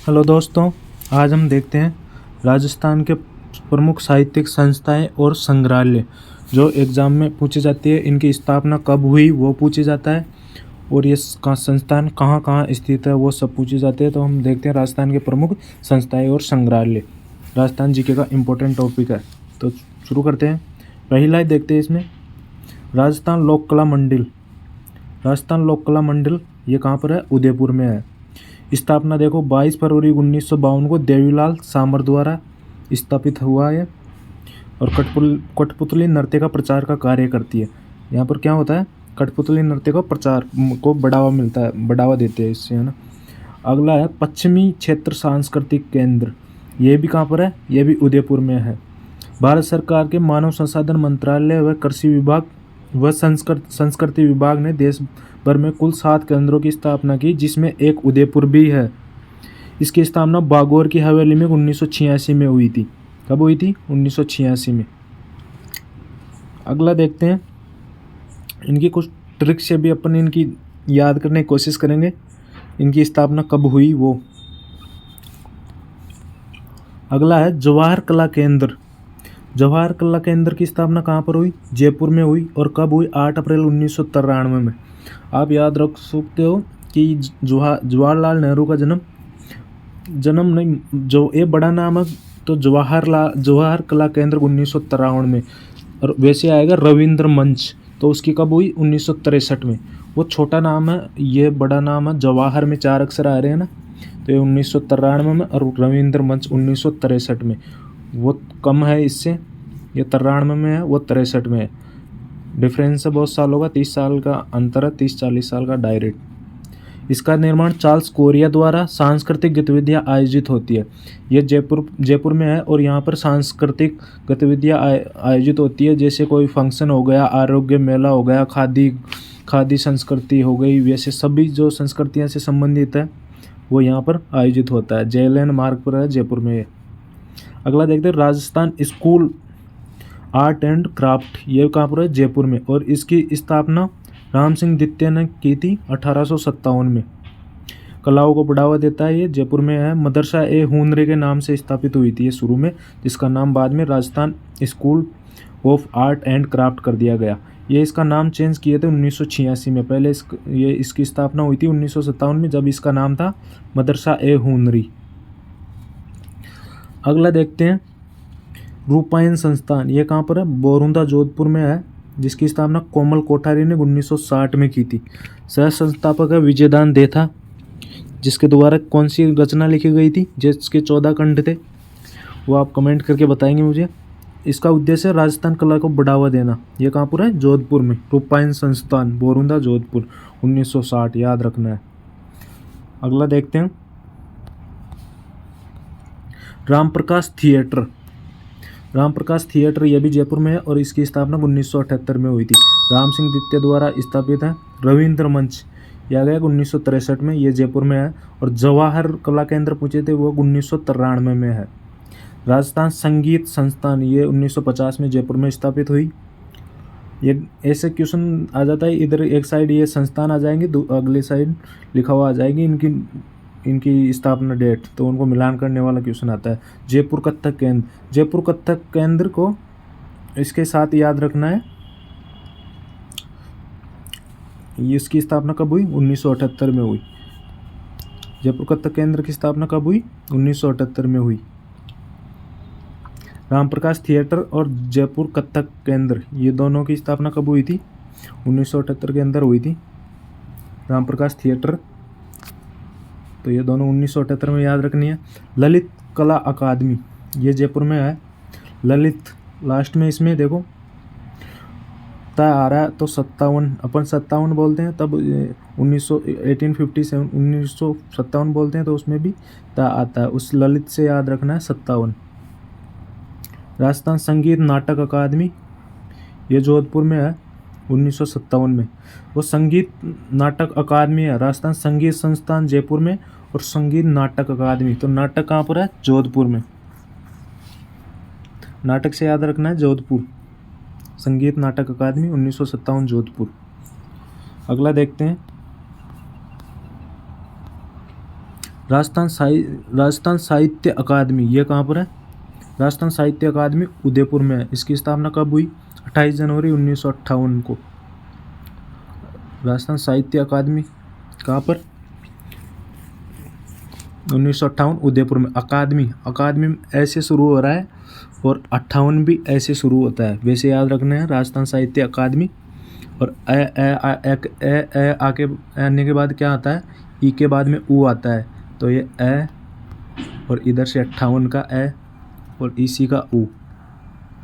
Hello दोस्तों, आज हम देखते हैं राजस्थान के प्रमुख साहित्यिक संस्थाएं और संग्रहालय जो एग्ज़ाम में पूछी जाती है। इनकी स्थापना कब हुई वो पूछी जाता है और ये संस्थान कहाँ कहाँ स्थित है वो सब पूछे जाते हैं। तो हम देखते हैं राजस्थान के प्रमुख संस्थाएं और संग्रहालय। राजस्थान जीके का इम्पोर्टेंट टॉपिक है, तो शुरू करते हैं। पहला ही देखते हैं इसमें राजस्थान लोक कला मंडल। राजस्थान लोक कला मंडल ये कहाँ पर है? उदयपुर में है। स्थापना देखो 22 फरवरी 1952 को देवीलाल सामर द्वारा स्थापित हुआ है और कठपुतली नृत्य का प्रचार का कार्य करती है। यहाँ पर क्या होता है? कठपुतली नृत्य का प्रचार को बढ़ावा मिलता है, बढ़ावा देते हैं इससे, है ना। अगला है पश्चिमी क्षेत्र सांस्कृतिक केंद्र। ये भी कहाँ पर है? ये भी उदयपुर में है। भारत सरकार के मानव संसाधन मंत्रालय व कृषि विभाग व संस्कृति विभाग ने देश भर में कुल 7 केंद्रों की स्थापना की, जिसमें एक उदयपुर भी है। इसकी स्थापना बागौर की हवेली में 1986 में हुई थी। कब हुई थी? 1986 में। अगला देखते हैं, इनकी कुछ ट्रिक से भी अपन इनकी याद करने की कोशिश करेंगे। इनकी स्थापना कब हुई वो। अगला है जवाहर कला केंद्र। जवाहर कला केंद्र की स्थापना कहाँ पर हुई? जयपुर में हुई। और कब हुई? 8 अप्रैल 1993 में। आप याद रख सकते हो कि जवाहरलाल नेहरू का जन्म नहीं, जो ये बड़ा नाम है तो जवाहर कला केंद्र 1953 में। और वैसे आएगा रविंद्र मंच, तो उसकी कब हुई? 1963 में। वो छोटा नाम है, ये बड़ा नाम है। जवाहर में 4 अक्षर आ रहे हैं ना, तो ये 1993 में और रविंद्र मंच 1963 में। वो कम है इससे, ये 93 में है, वो 63 में है। डिफरेंस है बहुत सालों का, 30 साल का अंतर है, 30-40 साल का डायरेक्ट। इसका निर्माण चार्ल्स कोरिया द्वारा सांस्कृतिक गतिविधियां आयोजित होती है। ये जयपुर में है और यहाँ पर सांस्कृतिक गतिविधियां आयोजित होती है। जैसे कोई फंक्शन हो गया, आरोग्य मेला हो गया, खादी संस्कृति हो गई, वैसे सभी जो संस्कृतियाँ से संबंधित है वो यहाँ पर आयोजित होता है। जेएलएन मार्ग पर है, जयपुर में है। अगला देखते हैं Rajasthan school art and craft. ये कहाँ पर है? जयपुर में। और इसकी स्थापना राम सिंह द्वितीय ने की थी 1857 में। कलाओं को बढ़ावा देता है, ये जयपुर में है। मदरसा ए हुनरे के नाम से स्थापित हुई थी ये शुरू में, जिसका नाम बाद में Rajasthan school of art and craft कर दिया गया। ये इसका नाम चेंज किए थे 1986 में। पहले इसकी स्थापना हुई थी 1957 में, जब इसका नाम था मदरसा ए हुनरी। अगला देखते हैं रूपायन संस्थान। ये कहाँ पर है? बोरुंदा जोधपुर में है, जिसकी स्थापना कोमल कोठारी ने 1960 में की थी। सह संस्थापक है विजयदान देथा, जिसके द्वारा कौन सी रचना लिखी गई थी, जिसके 14 खंड थे, वो आप कमेंट करके बताएंगे मुझे। इसका उद्देश्य राजस्थान कला को बढ़ावा देना। ये कहाँ पर है? जोधपुर में। रूपायन संस्थान, बोरुंदा जोधपुर, 1960, याद रखना है। अगला देखते हैं रामप्रकाश थिएटर। रामप्रकाश थिएटर ये भी जयपुर में है और इसकी स्थापना 1978 में हुई थी। राम सिंह द्वितीय द्वारा स्थापित है। रविंद्र मंच यह गया 1963 में, ये जयपुर में है। और जवाहर कला केंद्र पूछे थे वो 1993 में है। राजस्थान संगीत संस्थान ये 1950 में जयपुर में स्थापित हुई। ये ऐसे क्वेश्चन आ जाता है, इधर एक साइड ये संस्थान आ जाएंगे, अगली साइड लिखा हुआ आ जाएगी इनकी स्थापना डेट, तो उनको मिलान करने वाला क्वेश्चन आता है। जयपुर कथक केंद्र। जयपुर कथक केंद्र को इसके साथ याद रखना है। इसकी स्थापना कब हुई? 1978 में हुई। जयपुर कथक केंद्र की स्थापना कब हुई? 1978 में हुई। रामप्रकाश थिएटर और जयपुर कथक केंद्र ये दोनों की स्थापना कब हुई थी? 1978 के अंदर हुई थी। रामप्रकाश थिएटर, तो ये दोनों 1978 में याद रखनी है। ललित कला अकादमी ये जयपुर में है। ललित लास्ट में इसमें देखो ता आ रहा है, तो 57 अपन 57 बोलते हैं, तब 1957 बोलते हैं, तो उसमें भी ता आता है। उस ललित से याद रखना है 57। राजस्थान संगीत नाटक अकादमी ये जोधपुर में है 1957 में। वो संगीत नाटक अकादमी है। राजस्थान संगीत संस्थान जयपुर में और संगीत नाटक अकादमी, तो नाटक कहाँ पर है? जोधपुर में। नाटक से याद रखना है जोधपुर। संगीत नाटक अकादमी 1957 जोधपुर। अगला देखते हैं राजस्थान साहित्य अकादमी ये कहाँ पर है? राजस्थान साहित्य अकादमी उदयपुर में है। इसकी स्थापना कब हुई? 28 जनवरी 1958 को। राजस्थान साहित्य अकादमी कहाँ पर? 1958 उदयपुर में। अकादमी ऐसे शुरू हो रहा है और 58 भी ऐसे शुरू होता है। वैसे याद रखना है राजस्थान साहित्य अकादमी। और ए आके आने के बाद क्या आता है? ई के बाद में ऊ आता है, तो ये ए और इधर से 58 का ए और इसी का ऊ,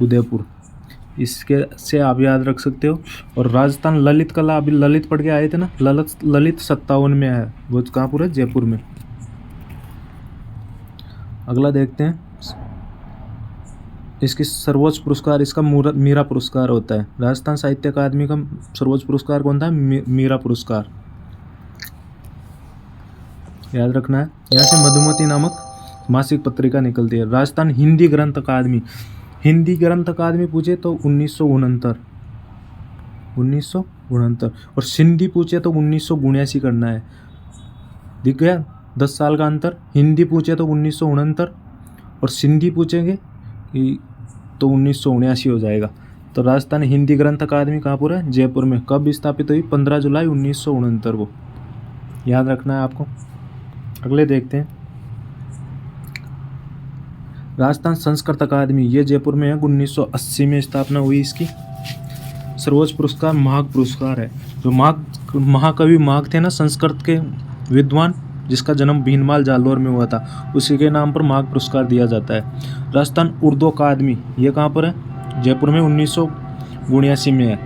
उदयपुर। इसके से आप याद रख सकते हो। और राजस्थान ललित कला, अभी ललित पढ़ के आए थे ना, ललित 57 में है। वो कहाँ पर है? जयपुर में। अगला देखते हैं। इसकी सर्वोच्च पुरस्कार इसका मीरा पुरस्कार होता है। राजस्थान साहित्य अकादमी का सर्वोच्च पुरस्कार कौन था? मीरा पुरस्कार, याद रखना है। यहाँ से मधुमती नामक मासिक पत्रिका निकलती है। राजस्थान हिंदी ग्रंथ अकादमी पूछे तो 1969 और सिंधी पूछे तो 1979 करना है। दिख गया 10 साल का अंतर। हिंदी पूछे तो 1969 और सिंधी पूछेंगे तो 1979 हो जाएगा। तो राजस्थान हिंदी ग्रंथ अकादमी कहाँ पर है? जयपुर में। कब स्थापित हुई? 15 जुलाई 1969 को, याद रखना है आपको। अगले देखते हैं। राजस्थान संस्कृत अकादमी ये जयपुर में है। 1980 में स्थापना हुई इसकी। सर्वोच्च पुरस्कार माघ पुरस्कार है। जो महाकवि माघ थे ना, संस्कृत के विद्वान, जिसका जन्म भीनमाल जालोर में हुआ था, उसी के नाम पर माघ पुरस्कार दिया जाता है। राजस्थान उर्दू अकादमी ये कहाँ पर है? जयपुर में। 1979 में है।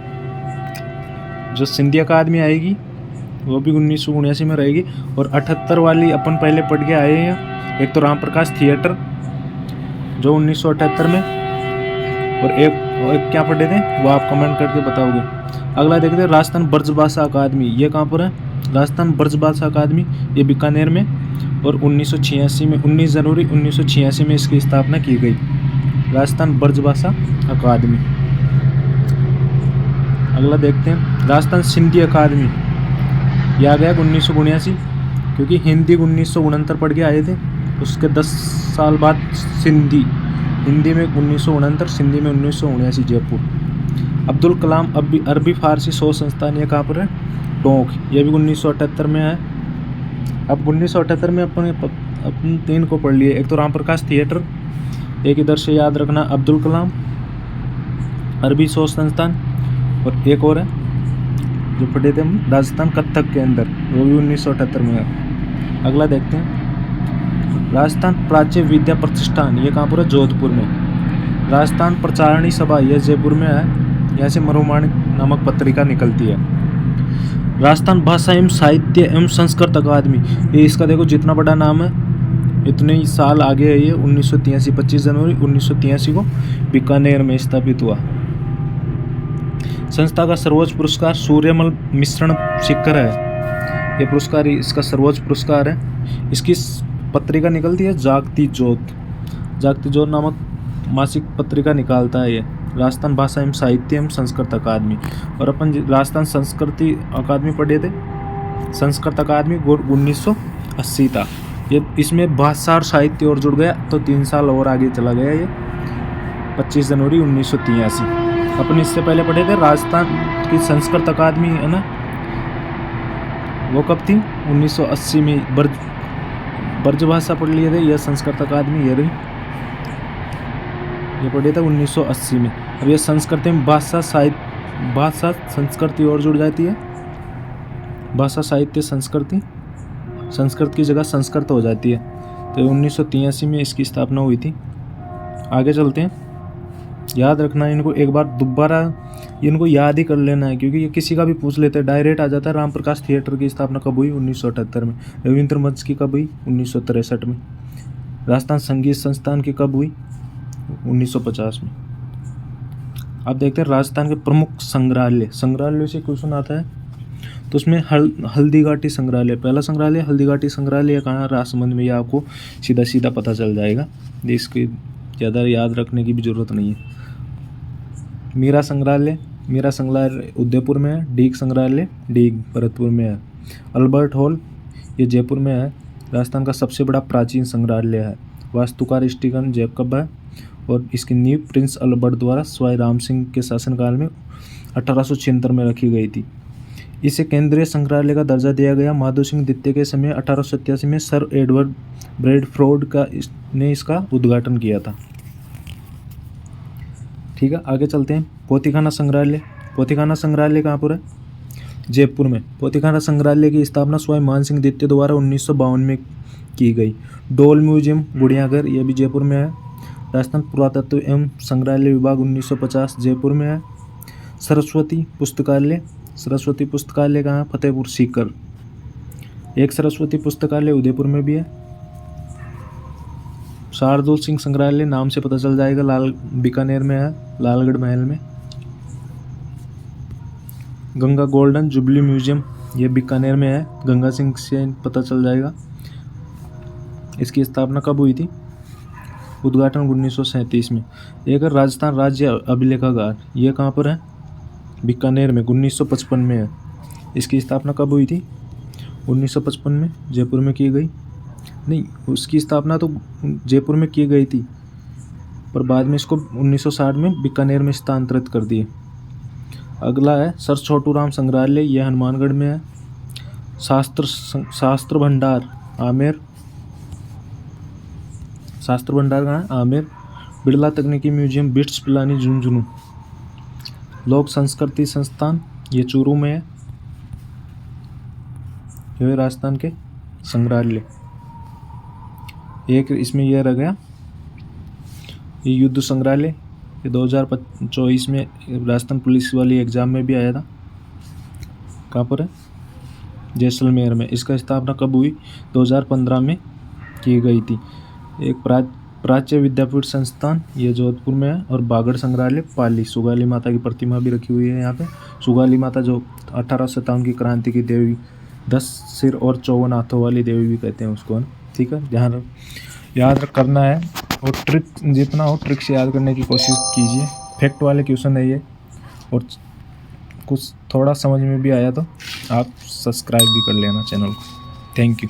जो सिंधी अकादमी आएगी वो भी 1979 में रहेगी। और 78 वाली अपन पहले पढ़ के आए हैं। एक तो राम प्रकाश थिएटर जो 1978 में, और एक क्या पढ़े थे वो आप कमेंट करके बताओगे। अगला देखते हैं। राजस्थान ब्रजभाषा अकादमी ये कहाँ पर है? राजस्थान ब्रजभाषा अकादमी ये बीकानेर में, और 1986 में 19 जनवरी 1986 में इसकी स्थापना की गई। राजस्थान ब्रजभाषा अकादमी। अगला देखते हैं। राजस्थान सिंधी अकादमी ये आ गया 1979, क्योंकि हिंदी 1969 पढ़ के आए थे। उसके 10 साल बाद हिंदी में 1969, सिंधी में 1979 जयपुर। अब्दुल कलाम अरबी फारसी शोध संस्थान ये कहाँ पर है? टोंक। ये भी 1978 में है। अब 1978 में अपन 3 को पढ़ लिए। एक तो राम प्रकाश थिएटर, एक इधर से याद रखना अब्दुल कलाम अरबी शोध संस्थान, और एक और है जो पढ़े थे हम राजस्थान कथक के अंदर, वो भी 1978 में है। अगला देखते हैं। राजस्थान प्राच्य विद्या प्रतिष्ठान ये कहाँ पर है? जोधपुर में। राजस्थान प्रचारणी सभा यह जयपुर में है। यहाँ से मरुमाणी नामक पत्रिका निकलती है। राजस्थान भाषा एवं साहित्य एवं संस्कृत अकादमी ये इसका देखो जितना बड़ा नाम है इतने ही साल आगे है ये। 1983 25 जनवरी 1983 को बीकानेर में स्थापित हुआ। संस्था का सर्वोच्च पुरस्कार सूर्यमल मिश्रण शिखर है। ये पुरस्कार इसका सर्वोच्च पुरस्कार है। इसकी पत्रिका निकलती है जागती ज्योत नामक मासिक पत्रिका निकालता है ये। राजस्थान भाषा एवं साहित्य एवं संस्कृत अकादमी। और अपन राजस्थान संस्कृति अकादमी पढ़े थे। संस्कृत अकादमी 1980 था ये। इसमें भाषा और साहित्य और जुड़ गया तो 3 साल और आगे चला गया ये। 25 जनवरी 1983। अपन इससे पहले पढ़े थे राजस्थान की संस्कृत अकादमी है ना, वो कब थी? 1980 में ब्रजभाषा पढ़ लिए थे। यह संस्कृत अकादमी ये रही, ये पढ़े थे 1980 में। अब ये संस्कृति में भाषा संस्कृति और जुड़ जाती है। भाषा साहित्य संस्कृत की जगह संस्कृत हो जाती है। तो 1983 में इसकी स्थापना हुई थी। आगे चलते हैं। याद रखना है इनको, एक बार दोबारा इनको याद ही कर लेना है, क्योंकि ये किसी का भी पूछ लेते हैं डायरेक्ट आ जाता है। राम प्रकाश थिएटर की स्थापना कब हुई? 1978 में। रविंद्र मंच की कब हुई? 1963 में। राजस्थान संगीत संस्थान की कब हुई? 1950 में। अब देखते हैं राजस्थान के प्रमुख संग्रहालय से क्वेश्चन आता है तो उसमें हल्दीघाटी संग्रहालय पहला संग्रहालय। हल्दीघाटी संग्रहालय कहाँ? राजसमंद में। ये आपको सीधा पता चल जाएगा, इसकी ज़्यादा याद रखने की भी ज़रूरत नहीं है। मीरा संग्रहालय उदयपुर में है। डीग संग्रहालय भरतपुर में है। अल्बर्ट हॉल ये जयपुर में है। राजस्थान का सबसे बड़ा प्राचीन संग्रहालय है। वास्तुकार स्टीफन जैकब है और इसकी नींव प्रिंस अल्बर्ट द्वारा सवाई राम सिंह के शासनकाल में 1876 में रखी गई थी। इसे केंद्रीय संग्रहालय का दर्जा दिया गया। माधव सिंह द्वितीय के समय 1887 में सर एडवर्ड ब्रैडफोर्ड ने इसका उद्घाटन किया था। ठीक है, आगे चलते हैं। पोथीखाना संग्रहालय। पोथीखाना संग्रहालय कहाँ पर है? जयपुर में। पोथीखाना संग्रहालय की स्थापना स्वाई मान सिंह द्वितीय द्वारा 1952 में की गई। डोल म्यूजियम गुड़ियाघर, ये भी जयपुर में है। राजस्थान पुरातत्व एवं संग्रहालय विभाग 1950 जयपुर में है। सरस्वती पुस्तकालय। सरस्वती पुस्तकालय कहाँ? फतेहपुर सीकर। एक सरस्वती पुस्तकालय उदयपुर में भी है। शार्दुल सिंह संग्रहालय नाम से पता चल जाएगा, बीकानेर में है, लालगढ़ महल में। गंगा गोल्डन जुबली म्यूजियम, ये बीकानेर में है, गंगा सिंह से पता चल जाएगा। इसकी स्थापना कब हुई थी? उद्घाटन 1937 में। एक राजस्थान राज्य अभिलेखागार, ये कहाँ पर है? बीकानेर में, 1955 में है। इसकी स्थापना कब हुई थी? 1955 में, जयपुर में की गई। नहीं, उसकी स्थापना तो जयपुर में की गई थी, पर बाद में इसको 1960 में बीकानेर में स्थानांतरित कर दिए। अगला है सर छोटू राम संग्रहालय, यह हनुमानगढ़ में है। शास्त्र भंडार आमेर। शास्त्र भंडार कहाँ है? आमेर। बिड़ला तकनीकी म्यूजियम बिट्स पिलानी झुंझुनू। लोक संस्कृति संस्थान, ये चूरू में है। ये राजस्थान के संग्रहालय। एक इसमें यह रह गया, ये युद्ध संग्रहालय, ये 2024 में राजस्थान पुलिस वाली एग्जाम में भी आया था। कहाँ पर है? जैसलमेर में। इसका स्थापना कब हुई? 2015 में की गई थी। एक प्राच्य विद्यापीठ संस्थान, ये जोधपुर में है। और बागड़ संग्रहालय पाली, सुगाली माता की प्रतिमा भी रखी हुई है यहाँ पे। सुगाली माता जो 1857 की क्रांति की देवी, 10 सिर और 54 हाथों वाली देवी भी कहते हैं उसको, है। ठीक है, ध्यान याद करना है, और ट्रिक जितना हो ट्रिक से याद करने की कोशिश कीजिए। फैक्ट वाले क्वेश्चन है ये, और कुछ थोड़ा समझ में भी आया तो आप सब्सक्राइब भी कर लेना चैनल को। Thank you.